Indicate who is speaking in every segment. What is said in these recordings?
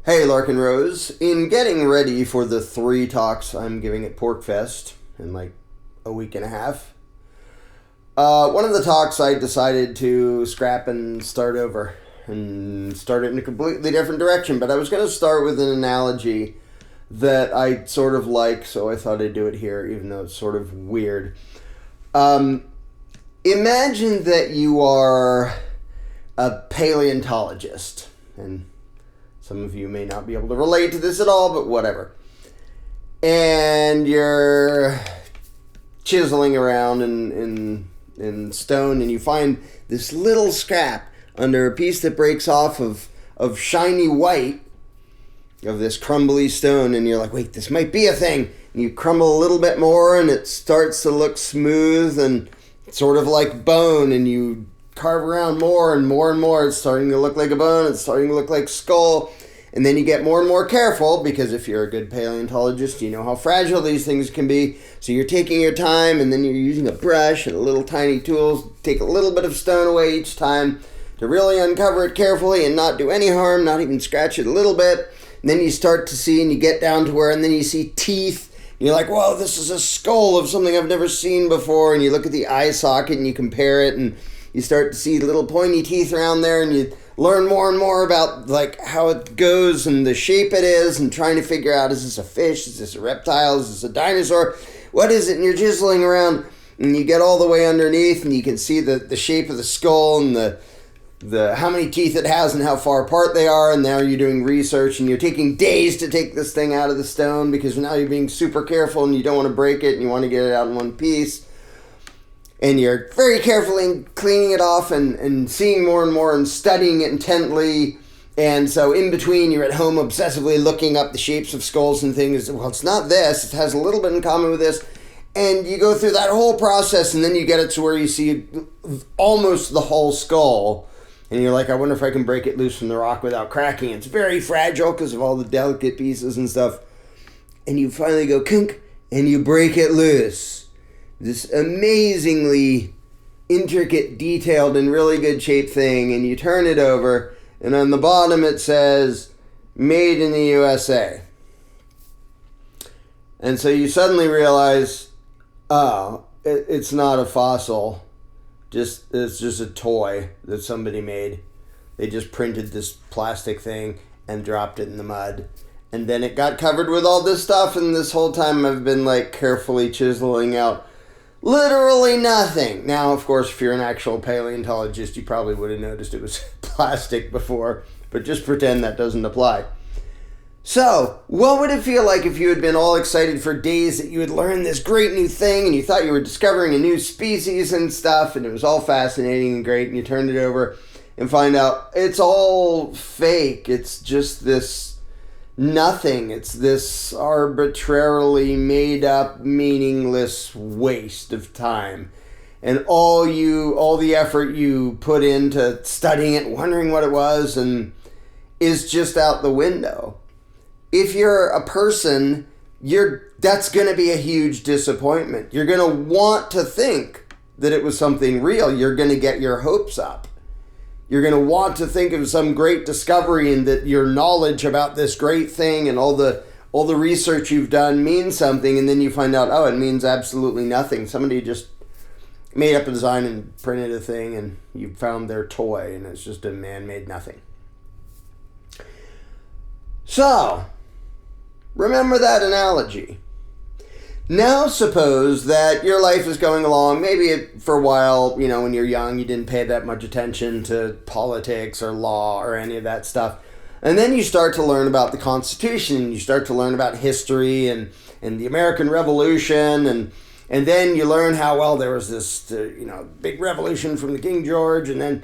Speaker 1: Hey, Larken Rose. In getting ready for the 3 talks I'm giving at PorcFest in like a week and a half, one of the talks I decided to scrap and start over and start it in a completely different direction. But I was going to start with an analogy that I sort of like, so I thought I'd do it here, even though it's sort of weird. Imagine that you are a paleontologist, and some of you may not be able to relate to this at all, but whatever. And you're chiseling around in stone, and you find this little scrap under a piece that breaks off of shiny white of this crumbly stone, and you're like, wait, this might be a thing. And you crumble a little bit more, and it starts to look smooth and sort of like bone, and you carve around more and more and more. It's starting to look like a bone. It's starting to look like skull. And then you get more and more careful, because if you're a good paleontologist, you know how fragile these things can be. So you're taking your time, and then you're using a brush and a little tiny tools. Take a little bit of stone away each time to really uncover it carefully and not do any harm, not even scratch it a little bit. And then you start to see, and you get down to where, and then you see teeth. And you're like, whoa, this is a skull of something I've never seen before. And you look at the eye socket and you compare it, and you start to see little pointy teeth around there, and you learn more and more about like how it goes and the shape it is, and trying to figure out, is this a fish? Is this a reptile? Is this a dinosaur? What is it? And you're chiseling around, and you get all the way underneath, and you can see the shape of the skull and the how many teeth it has and how far apart they are. And now you're doing research, and you're taking days to take this thing out of the stone, because now you're being super careful, and you don't want to break it, and you want to get it out in one piece. And you're very carefully cleaning it off and seeing more and more and studying it intently. And so in between, you're at home obsessively looking up the shapes of skulls and things. Well, it's not this. It has a little bit in common with this. And you go through that whole process, and then you get it to where you see almost the whole skull. And you're like, I wonder if I can break it loose from the rock without cracking. It's very fragile because of all the delicate pieces and stuff. And you finally go, kunk, and you break it loose. This amazingly intricate, detailed, and really good shaped thing, and you turn it over, and on the bottom it says, made in the USA. And so you suddenly realize, oh, it's not a fossil, it's just a toy that somebody made. They just printed this plastic thing and dropped it in the mud. And then it got covered with all this stuff, and this whole time I've been like carefully chiseling out literally nothing. Now, of course, if you're an actual paleontologist, you probably would have noticed it was plastic before, but just pretend that doesn't apply. So, what would it feel like if you had been all excited for days that you had learned this great new thing, and you thought you were discovering a new species and stuff, and it was all fascinating and great, and you turned it over and find out it's all fake. It's just this nothing. It's this arbitrarily made up, meaningless waste of time. And all the effort you put into studying it, wondering what it was, and is just out the window. If you're a person, that's going to be a huge disappointment. You're going to want to think that it was something real. You're going to get your hopes up. You're going to want to think of some great discovery, and that your knowledge about this great thing and all the research you've done means something, and then you find out, oh, it means absolutely nothing. Somebody just made up a design and printed a thing, and you found their toy, and it's just a man-made nothing. So, remember that analogy. Now suppose that your life is going along, maybe for a while, when you're young, you didn't pay that much attention to politics or law or any of that stuff. And then you start to learn about the Constitution, and you start to learn about history and the American Revolution, and then you learn how, well, there was this, big revolution from the King George, and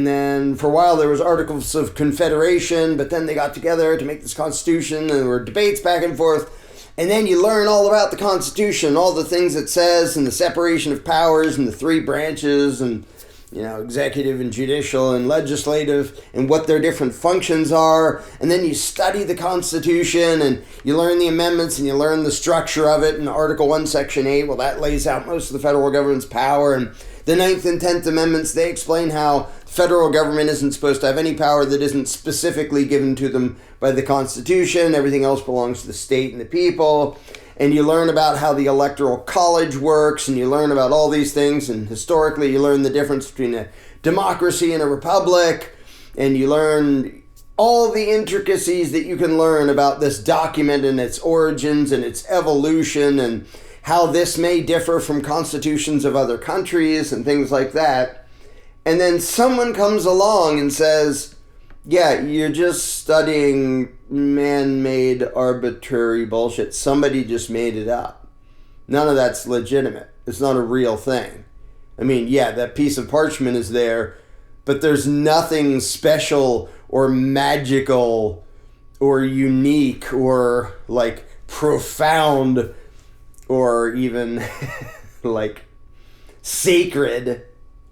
Speaker 1: then for a while there was Articles of Confederation, but then they got together to make this Constitution, and there were debates back and forth. And then you learn all about the Constitution, all the things it says, and the separation of powers, and the 3 branches, and, executive and judicial and legislative, and what their different functions are. And then you study the Constitution, and you learn the amendments, and you learn the structure of it. And Article 1, Section 8, well, that lays out most of the federal government's power. And the 9th and 10th Amendments, they explain how federal government isn't supposed to have any power that isn't specifically given to them by the Constitution. Everything else belongs to the state and the people. And you learn about how the Electoral College works, and you learn about all these things. And historically, you learn the difference between a democracy and a republic. And you learn all the intricacies that you can learn about this document and its origins and its evolution and how this may differ from constitutions of other countries and things like that. And then someone comes along and says, yeah, you're just studying man-made arbitrary bullshit. Somebody just made it up. None of that's legitimate. It's not a real thing. I mean, yeah, that piece of parchment is there, but there's nothing special or magical or unique or like profound or even like sacred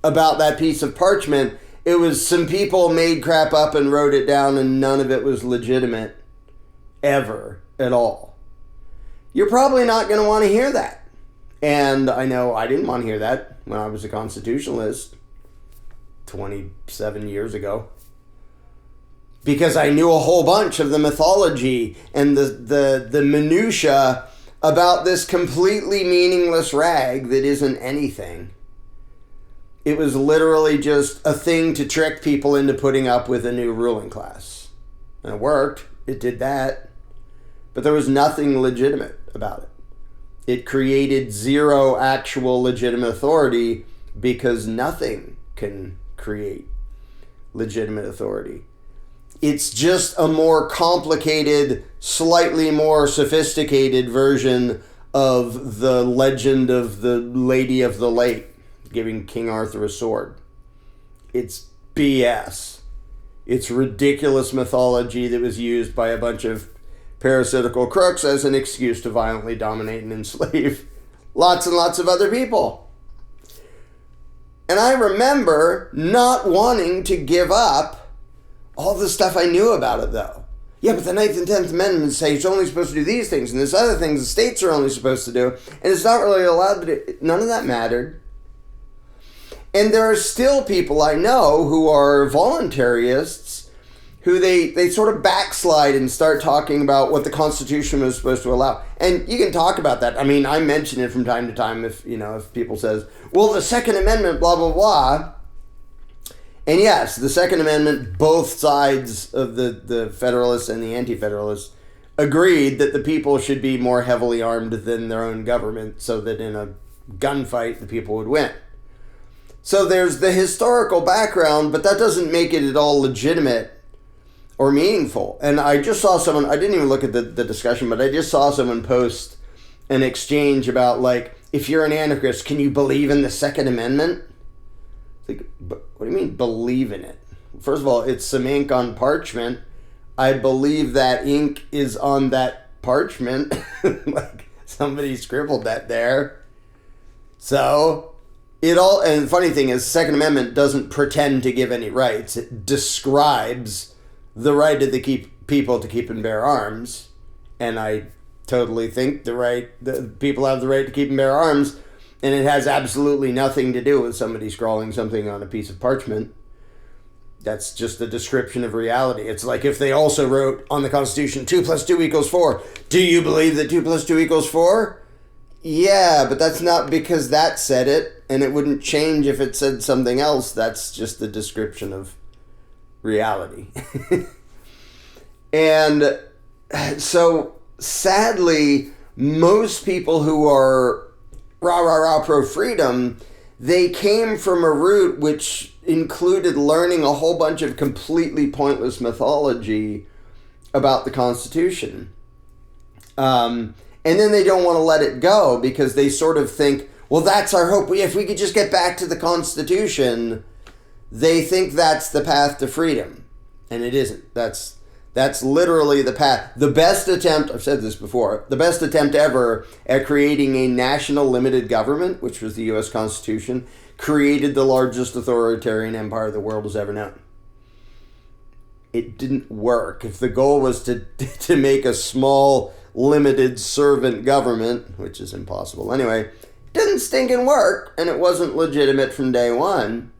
Speaker 1: about that piece of parchment. It was some people made crap up and wrote it down, and none of it was legitimate ever at all. You're probably not going to want to hear that. And I know I didn't want to hear that when I was a constitutionalist 27 years ago, because I knew a whole bunch of the mythology and the minutia about this completely meaningless rag that isn't anything. It was literally just a thing to trick people into putting up with a new ruling class. And it worked. It did that. But there was nothing legitimate about it. It created zero actual legitimate authority, because nothing can create legitimate authority. It's just a more complicated, slightly more sophisticated version of the legend of the Lady of the Lake giving King Arthur a sword. It's BS. It's ridiculous mythology that was used by a bunch of parasitical crooks as an excuse to violently dominate and enslave lots and lots of other people. And I remember not wanting to give up all the stuff I knew about it, though. Yeah, but the 9th and 10th Amendments say it's only supposed to do these things, and there's other things the states are only supposed to do, and it's not really allowed to do. None of that mattered. And there are still people I know who are voluntarists who they sort of backslide and start talking about what the Constitution was supposed to allow. And you can talk about that. I mean, I mention it from time to time if people says, well, the Second Amendment, blah, blah, blah. And yes, the Second Amendment, both sides of the Federalists and the Anti-Federalists agreed that the people should be more heavily armed than their own government so that in a gunfight the people would win. So there's the historical background, but that doesn't make it at all legitimate or meaningful. And I just saw someone, I didn't even look at the discussion, but I just saw someone post an exchange about, like, if you're an anarchist, can you believe in the Second Amendment? Like, what do you mean, believe in it? First of all, it's some ink on parchment. I believe that ink is on that parchment. Like, somebody scribbled that there. So, and the funny thing is, the Second Amendment doesn't pretend to give any rights. It describes the right of the people to keep and bear arms. And I totally think the people have the right to keep and bear arms. And it has absolutely nothing to do with somebody scrawling something on a piece of parchment. That's just a description of reality. It's like if they also wrote on the Constitution, 2 + 2 = 4. Do you believe that 2 + 2 = 4? Yeah, but that's not because that said it, and it wouldn't change if it said something else. That's just the description of reality. And so, sadly, most people who are rah, pro-freedom, they came from a root which included learning a whole bunch of completely pointless mythology about the Constitution. And then they don't want to let it go because they sort of think, well, that's our hope. If we could just get back to the Constitution, they think that's the path to freedom. And it isn't. That's literally the path. The best attempt, I've said this before, the best attempt ever at creating a national limited government, which was the U.S. Constitution, created the largest authoritarian empire the world has ever known. It didn't work. If the goal was to make a small, limited servant government, which is impossible anyway, it didn't stinking work, and it wasn't legitimate from day one.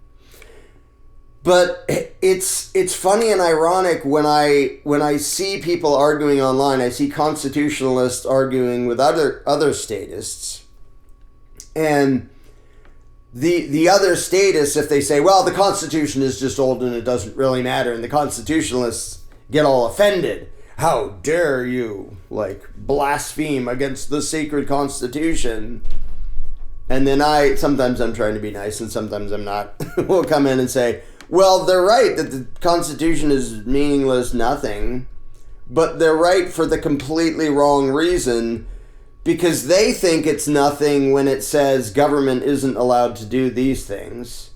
Speaker 1: But it's funny and ironic when I see people arguing online. I see constitutionalists arguing with other statists, and the other statists, if they say, well, the Constitution is just old and it doesn't really matter, and the constitutionalists get all offended. How dare you, like, blaspheme against the sacred Constitution? And then sometimes I'm trying to be nice and sometimes I'm not, will come in and say, well, they're right that the Constitution is meaningless nothing, but they're right for the completely wrong reason, because they think it's nothing when it says government isn't allowed to do these things.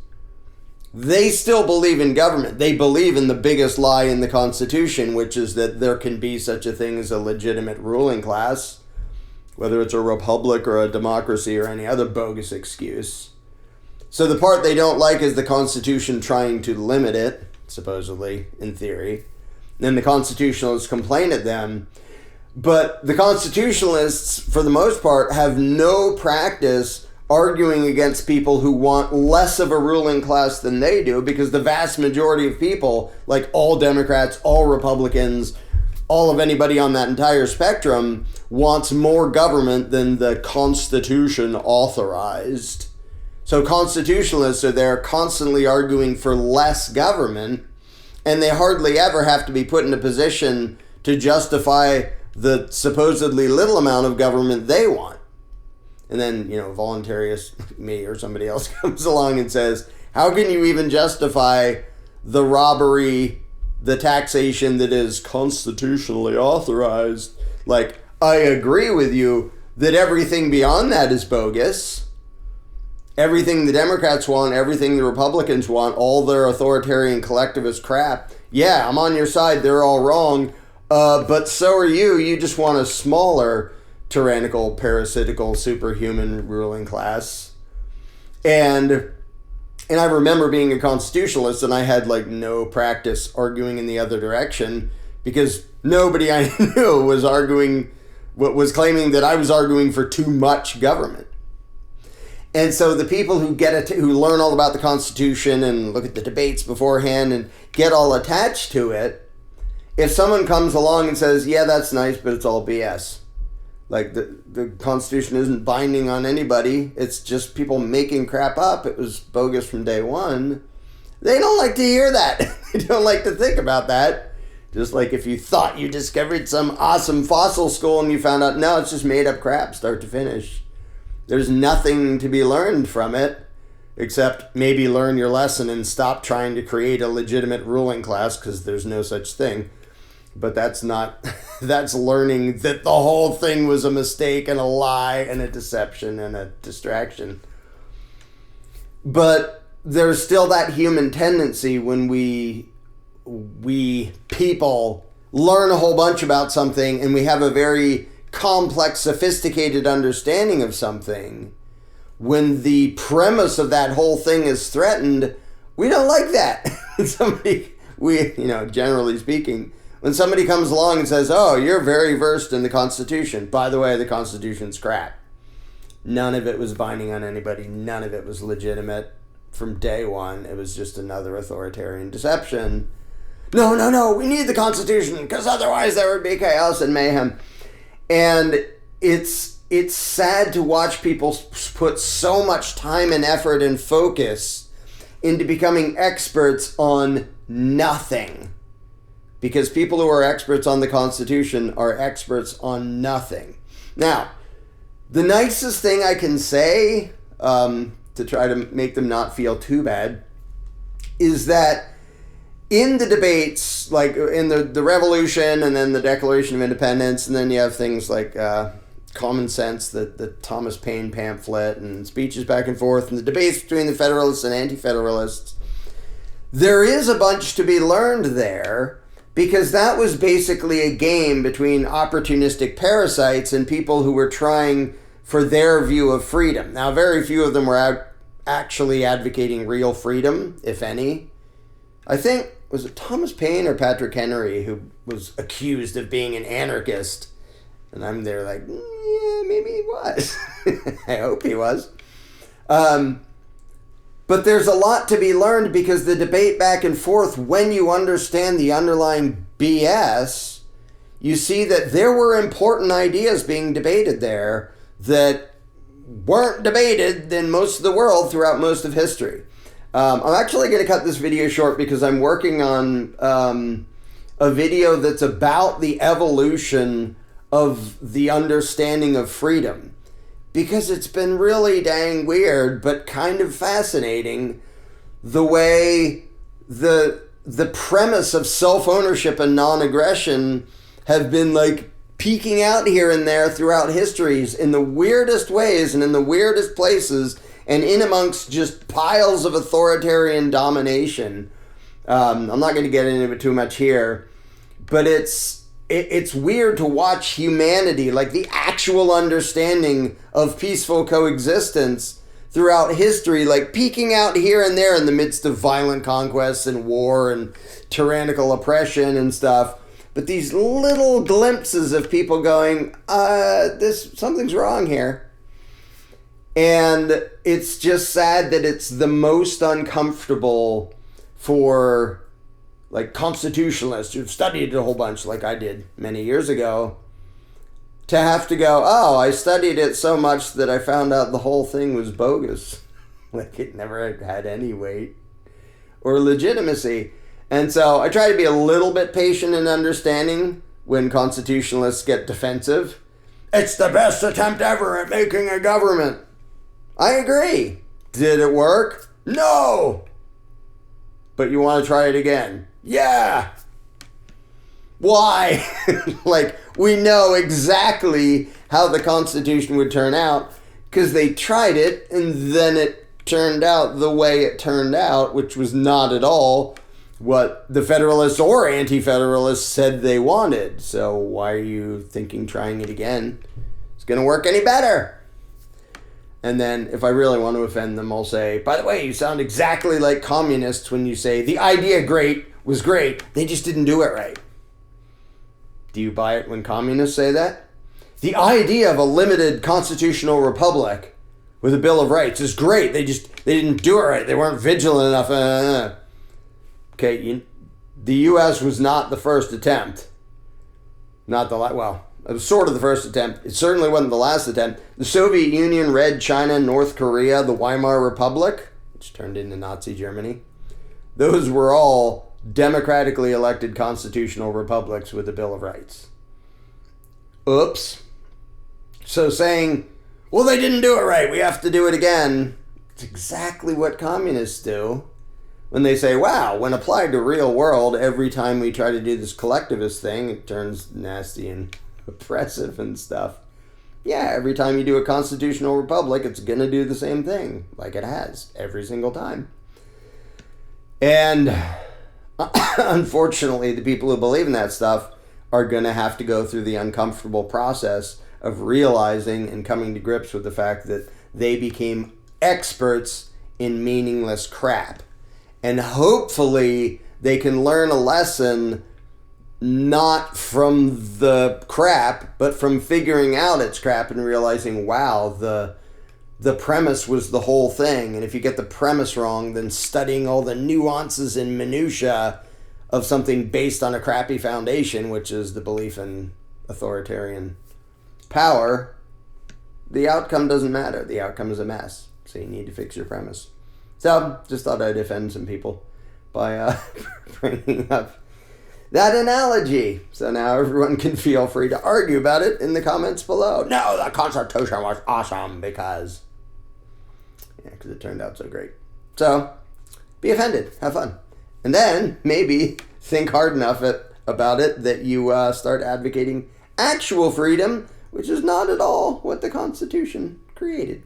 Speaker 1: They still believe in government. They believe in the biggest lie in the Constitution, which is that there can be such a thing as a legitimate ruling class, whether it's a republic or a democracy or any other bogus excuse. So the part they don't like is the Constitution trying to limit it, supposedly, in theory. Then the constitutionalists complain at them. But the constitutionalists, for the most part, have no practice arguing against people who want less of a ruling class than they do, because the vast majority of people, like all Democrats, all Republicans, all of anybody on that entire spectrum, wants more government than the Constitution authorized. So constitutionalists are there constantly arguing for less government, and they hardly ever have to be put in a position to justify the supposedly little amount of government they want. And then, voluntarist me or somebody else comes along and says, how can you even justify the robbery, the taxation that is constitutionally authorized? Like, I agree with you that everything beyond that is bogus. Everything the Democrats want, everything the Republicans want, all their authoritarian collectivist crap. Yeah, I'm on your side. They're all wrong. But so are you. You just want a smaller, tyrannical, parasitical, superhuman ruling class. And I remember being a constitutionalist, and I had no practice arguing in the other direction, because nobody I knew was claiming that I was arguing for too much government. And so the people who who learn all about the Constitution and look at the debates beforehand and get all attached to it, if someone comes along and says, yeah, that's nice, but it's all BS. Like, the Constitution isn't binding on anybody. It's just people making crap up. It was bogus from day one. They don't like to hear that. They don't like to think about that. Just like if you thought you discovered some awesome fossil skull and you found out, no, it's just made up crap, start to finish. There's nothing to be learned from it, except maybe learn your lesson and stop trying to create a legitimate ruling class, because there's no such thing. But that's learning that the whole thing was a mistake and a lie and a deception and a distraction. But there's still that human tendency when we people learn a whole bunch about something and we have a very complex, sophisticated understanding of something. When the premise of that whole thing is threatened, we don't like that. Generally speaking, when somebody comes along and says, oh, you're very versed in the Constitution. By the way, the Constitution's crap. None of it was binding on anybody. None of it was legitimate from day one. It was just another authoritarian deception. No, we need the Constitution, because otherwise there would be chaos and mayhem. And it's sad to watch people put so much time and effort and focus into becoming experts on nothing. Because people who are experts on the Constitution are experts on nothing. Now, the nicest thing I can say, to try to make them not feel too bad, is that in the debates, like in the Revolution and then the Declaration of Independence, and then you have things like Common Sense, the Thomas Paine pamphlet, and speeches back and forth, and the debates between the Federalists and Anti-Federalists, there is a bunch to be learned there, because that was basically a game between opportunistic parasites and people who were trying for their view of freedom. Now, very few of them were actually advocating real freedom, if any. I think, was it Thomas Paine or Patrick Henry who was accused of being an anarchist? And I'm there like, yeah, maybe he was. I hope he was. But But there's a lot to be learned because the debate back and forth, when you understand the underlying BS, you see that there were important ideas being debated there that weren't debated in most of the world throughout most of history. I'm actually going to cut this video short because I'm working on a video that's about the evolution of the understanding of freedom. Because it's been really dang weird, but kind of fascinating, the way the premise of self-ownership and non-aggression have been like peeking out here and there throughout histories in the weirdest ways and in the weirdest places and in amongst just piles of authoritarian domination. I'm not going to get into it too much here, but it's weird to watch humanity, like the actual understanding of peaceful coexistence throughout history, like peeking out here and there in the midst of violent conquests and war and tyrannical oppression and stuff. But these little glimpses of people going, something's wrong here. And it's just sad that it's the most uncomfortable for like constitutionalists who've studied it a whole bunch like I did many years ago, to have to go, oh, I studied it so much that I found out the whole thing was bogus. Like it never had any weight or legitimacy. And so I try to be a little bit patient and understanding when constitutionalists get defensive. It's the best attempt ever at making a government. I agree. Did it work? No. But you want to try it again? Yeah. Why? Like, we know exactly how the Constitution would turn out because they tried it and then it turned out the way it turned out, which was not at all what the Federalists or Anti-Federalists said they wanted. So why are you thinking trying it again is going to work any better? And then if I really want to offend them, I'll say, by the way, you sound exactly like communists when you say the idea was great, they just didn't do it right. Do you buy it when communists say that? The idea of a limited constitutional republic with a Bill of Rights is great. They didn't do it right. They weren't vigilant enough. Okay, the U.S. was not the first attempt. Not the last. Well, it was sort of the first attempt. It certainly wasn't the last attempt. The Soviet Union, Red China, North Korea, the Weimar Republic, which turned into Nazi Germany, those were all democratically elected constitutional republics with a Bill of Rights. Oops. So saying, well, they didn't do it right, we have to do it again, it's exactly what communists do when they say, wow, when applied to real world, every time we try to do this collectivist thing, it turns nasty and oppressive and stuff. Yeah, every time you do a constitutional republic, it's going to do the same thing, like it has every single time. And unfortunately, the people who believe in that stuff are going to have to go through the uncomfortable process of realizing and coming to grips with the fact that they became experts in meaningless crap. And hopefully they can learn a lesson not from the crap, but from figuring out it's crap and realizing, wow, the premise was the whole thing. And if you get the premise wrong, then studying all the nuances and minutia of something based on a crappy foundation, which is the belief in authoritarian power, the outcome doesn't matter. The outcome is a mess. So you need to fix your premise. So just thought I'd offend some people by bringing up that analogy. So now everyone can feel free to argue about it in the comments below. No, the Constitution was awesome because it turned out so great. So be offended. Have fun. And then maybe think hard enough about it that you start advocating actual freedom, which is not at all what the Constitution created.